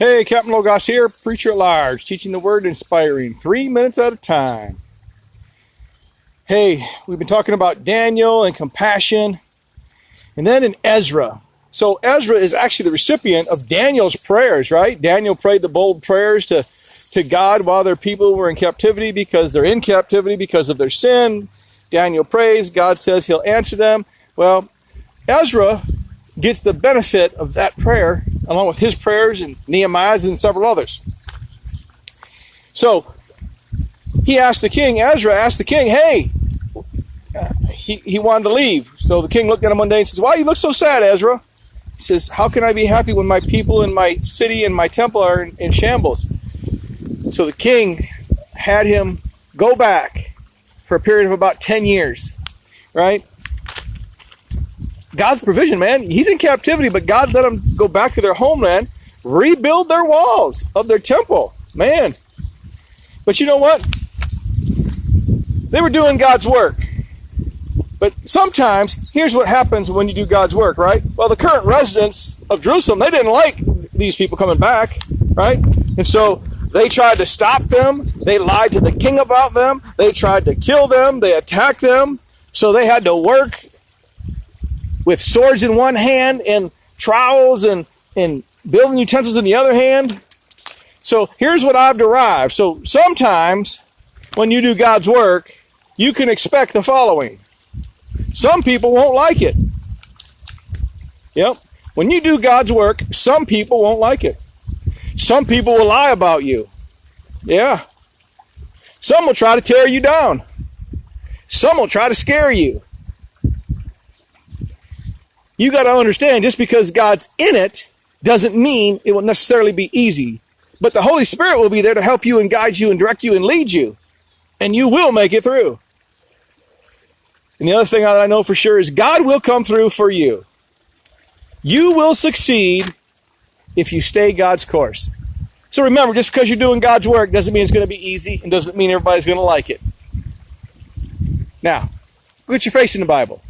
Hey, Captain Logos here, preacher at large, teaching the word, inspiring 3 minutes at a time. Hey, we've been talking about Daniel and compassion, and then in Ezra. So Ezra is actually the recipient of Daniel's prayers, right? Daniel prayed the bold prayers to God while their people were in captivity because they're in captivity because of their sin. Daniel prays, God says he'll answer them. Well, Ezra gets the benefit of that prayer along with his prayers and Nehemiah's and several others. So he asked the king, Ezra asked the king, hey, he wanted to leave. So the king looked at him one day and says, why you look so sad, Ezra? He says, how can I be happy when my people in my city and my temple are in shambles? So the king had him go back for a period of about 10 years, right? God's provision, man. He's in captivity, but God let them go back to their homeland, rebuild their walls of their temple. Man. But you know what? They were doing God's work. But sometimes, here's what happens when you do God's work, right? Well, the current residents of Jerusalem, they didn't like these people coming back, right? And so they tried to stop them. They lied to the king about them. They tried to kill them. They attacked them. So they had to work with swords in one hand and trowels and building utensils in the other hand. So here's what I've derived. So sometimes when you do God's work, you can expect the following. Some people won't like it. Yep. When you do God's work, some people won't like it. Some people will lie about you. Yeah. Some will try to tear you down. Some will try to scare you. You got to understand, just because God's in it doesn't mean it will necessarily be easy. But the Holy Spirit will be there to help you and guide you and direct you and lead you. And you will make it through. And the other thing that I know for sure is God will come through for you. You will succeed if you stay God's course. So remember, just because you're doing God's work doesn't mean it's going to be easy and doesn't mean everybody's going to like it. Now, put your face in the Bible.